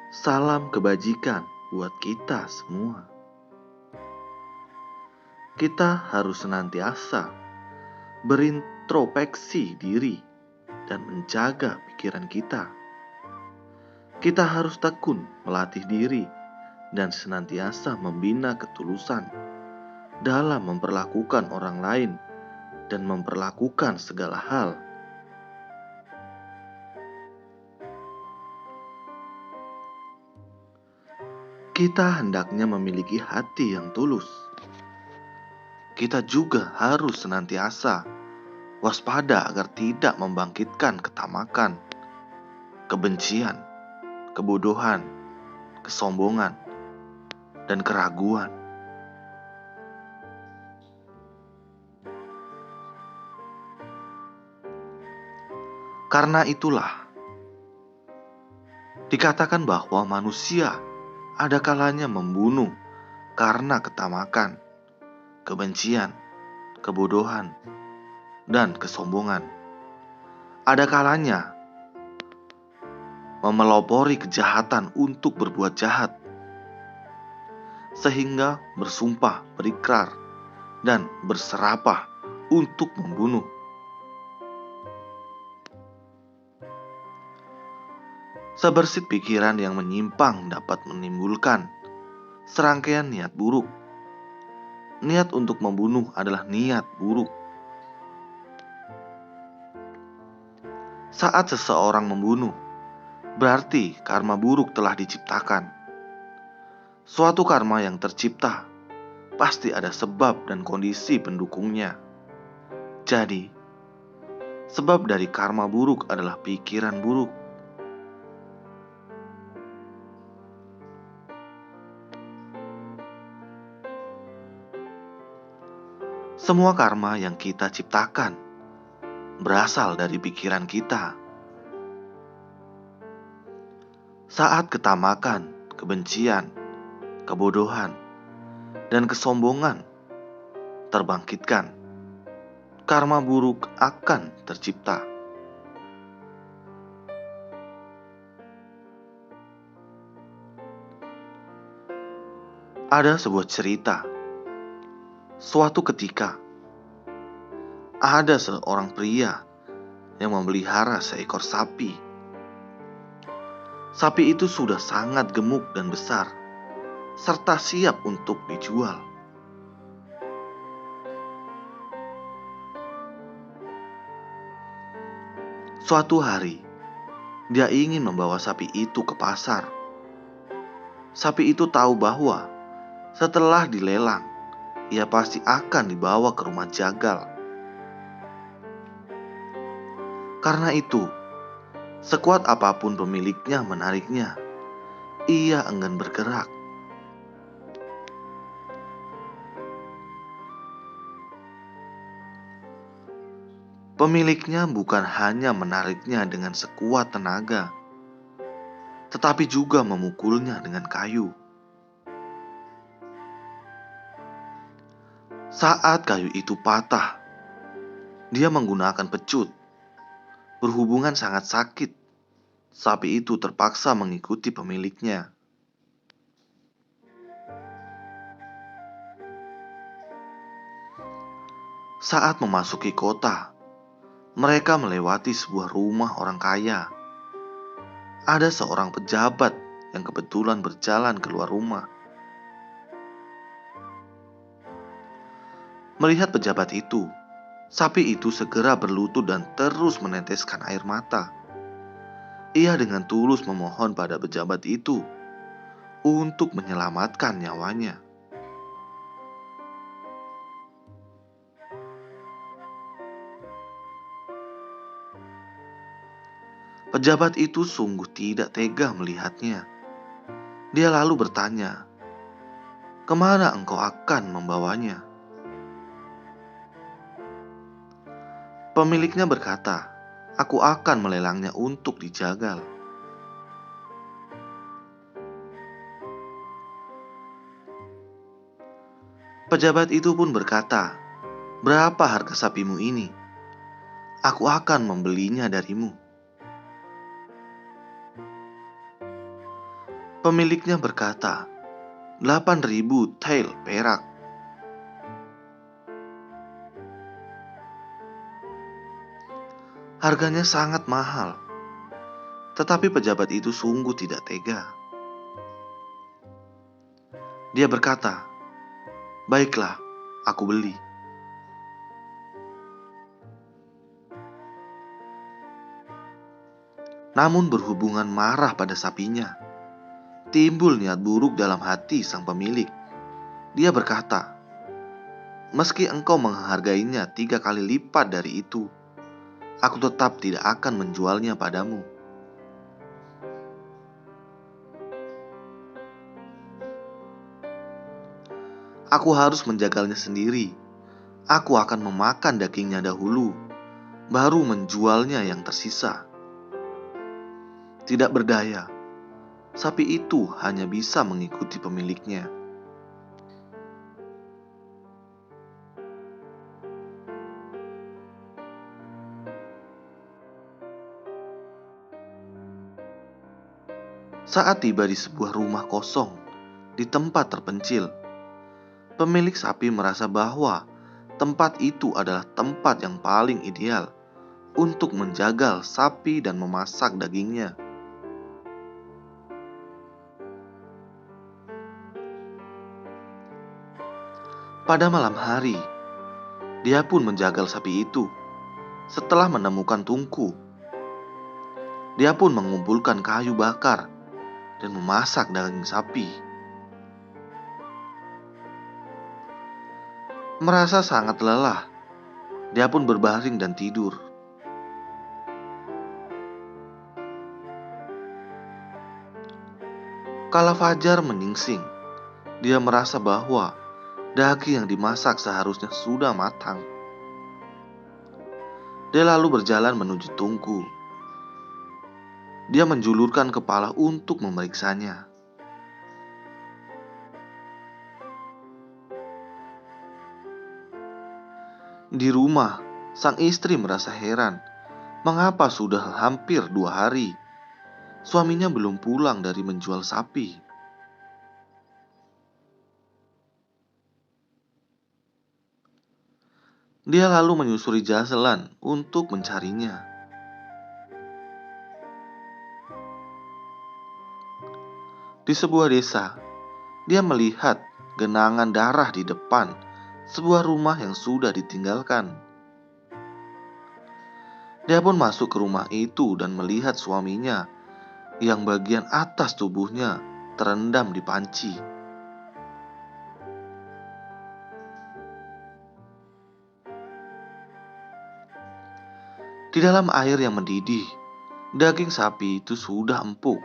Salam kebajikan buat kita semua. Kita harus senantiasa berintrospeksi diri dan menjaga pikiran kita. Kita harus tekun melatih diri dan senantiasa membina ketulusan dalam memperlakukan orang lain dan memperlakukan segala hal. Kita hendaknya memiliki hati yang tulus. Kita juga harus senantiasa waspada agar tidak membangkitkan ketamakan, kebencian, kebodohan, kesombongan, dan keraguan. Karena itulah dikatakan bahwa manusia ada kalanya membunuh karena ketamakan, kebencian, kebodohan, dan kesombongan. Ada kalanya memelopori kejahatan untuk berbuat jahat, sehingga bersumpah, berikrar, dan berserapah untuk membunuh. Sebersit pikiran yang menyimpang dapat menimbulkan serangkaian niat buruk. Niat untuk membunuh adalah niat buruk. Saat seseorang membunuh, berarti karma buruk telah diciptakan. Suatu karma yang tercipta pasti ada sebab dan kondisi pendukungnya. Jadi, sebab dari karma buruk adalah pikiran buruk. Semua karma yang kita ciptakan berasal dari pikiran kita. Saat ketamakan, kebencian, kebodohan, dan kesombongan terbangkitkan, karma buruk akan tercipta. Ada sebuah cerita. Suatu ketika, ada seorang pria yang memelihara seekor sapi. Sapi itu sudah sangat gemuk dan besar, serta siap untuk dijual. Suatu hari, dia ingin membawa sapi itu ke pasar. Sapi itu tahu bahwa setelah dilelang, ia pasti akan dibawa ke rumah jagal. Karena itu, sekuat apapun pemiliknya menariknya, ia enggan bergerak. Pemiliknya bukan hanya menariknya dengan sekuat tenaga, tetapi juga memukulnya dengan kayu. Saat kayu itu patah, dia menggunakan pecut. Berhubungan sangat sakit, sapi itu terpaksa mengikuti pemiliknya. Saat memasuki kota, mereka melewati sebuah rumah orang kaya. Ada seorang pejabat yang kebetulan berjalan keluar rumah. Melihat pejabat itu, sapi itu segera berlutut dan terus meneteskan air mata. Ia dengan tulus memohon pada pejabat itu untuk menyelamatkan nyawanya. Pejabat itu sungguh tidak tega melihatnya. Dia lalu bertanya, "Kemana engkau akan membawanya?" Pemiliknya berkata, "Aku akan melelangnya untuk dijagal." Pejabat itu pun berkata, "Berapa harga sapimu ini? Aku akan membelinya darimu." Pemiliknya berkata, 8.000 tael perak. Harganya sangat mahal, tetapi pejabat itu sungguh tidak tega. Dia berkata, "Baiklah, aku beli." Namun berhubungan marah pada sapinya, timbul niat buruk dalam hati sang pemilik. Dia berkata, "Meski engkau menghargainya 3 kali lipat dari itu, aku tetap tidak akan menjualnya padamu." Aku harus menjagalnya sendiri. Aku akan memakan dagingnya dahulu, baru menjualnya yang tersisa. Tidak berdaya, sapi itu hanya bisa mengikuti pemiliknya. Saat tiba di sebuah rumah kosong di tempat terpencil, pemilik sapi merasa bahwa tempat itu adalah tempat yang paling ideal untuk menjagal sapi dan memasak dagingnya. Pada malam hari, dia pun menjagal sapi itu. Setelah menemukan tungku, dia pun mengumpulkan kayu bakar dan memasak daging sapi. Merasa sangat lelah, dia pun berbaring dan tidur. Kala fajar menyingsing, dia merasa bahwa daging yang dimasak seharusnya sudah matang. Dia lalu berjalan menuju tungku. Dia menjulurkan kepala untuk memeriksanya. Di rumah, sang istri merasa heran. Mengapa sudah hampir 2 hari suaminya belum pulang dari menjual sapi? Dia lalu menyusuri jalan untuk mencarinya. Di sebuah desa, dia melihat genangan darah di depan sebuah rumah yang sudah ditinggalkan. Dia pun masuk ke rumah itu dan melihat suaminya yang bagian atas tubuhnya terendam di panci. Di dalam air yang mendidih, daging sapi itu sudah empuk.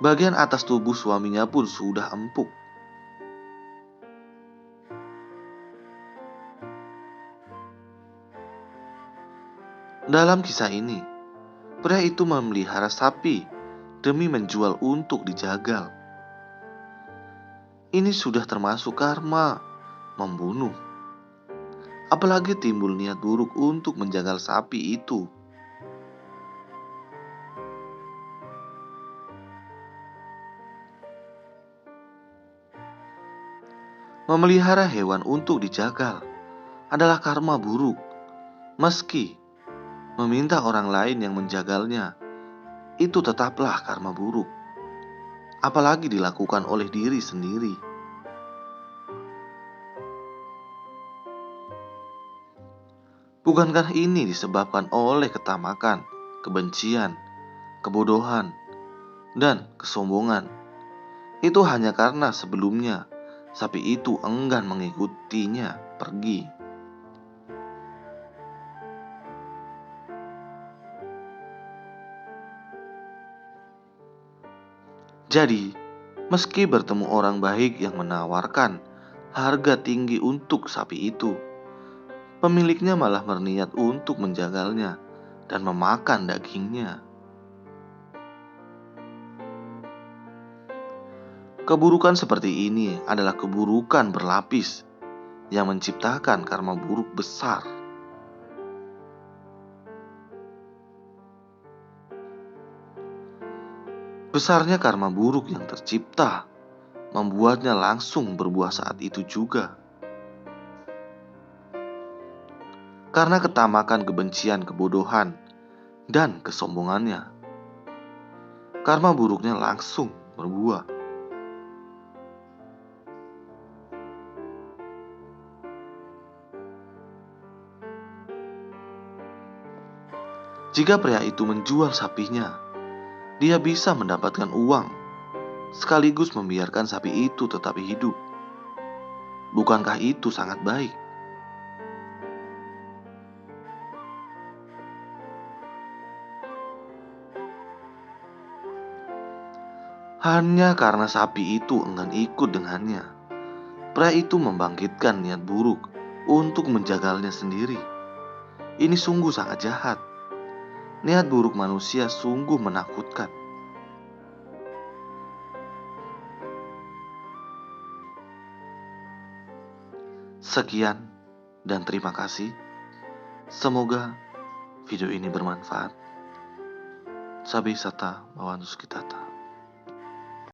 Bagian atas tubuh suaminya pun sudah empuk. Dalam kisah ini, pria itu memelihara sapi demi menjual untuk dijagal. Ini sudah termasuk karma membunuh. Apalagi timbul niat buruk untuk menjagal sapi itu. Memelihara hewan untuk dijagal adalah karma buruk, meski meminta orang lain yang menjagalnya, itu tetaplah karma buruk. Apalagi dilakukan oleh diri sendiri. Bukankah ini disebabkan oleh ketamakan, kebencian, kebodohan, dan kesombongan? Itu hanya karena sebelumnya sapi itu enggan mengikutinya pergi. Jadi, meski bertemu orang baik yang menawarkan harga tinggi untuk sapi itu, pemiliknya malah berniat untuk menjagalnya dan memakan dagingnya. Keburukan seperti ini adalah keburukan berlapis yang menciptakan karma buruk besar. Besarnya karma buruk yang tercipta membuatnya langsung berbuah saat itu juga. Karena ketamakan, kebencian, kebodohan, dan kesombongannya, karma buruknya langsung berbuah. Jika pria itu menjual sapinya, dia bisa mendapatkan uang, sekaligus membiarkan sapi itu tetap hidup. Bukankah itu sangat baik? Hanya karena sapi itu enggan ikut dengannya, pria itu membangkitkan niat buruk untuk menjagalnya sendiri. Ini sungguh sangat jahat. Niat buruk manusia sungguh menakutkan. Sekian dan terima kasih. Semoga video ini bermanfaat. Sabi sata bawanus kitata.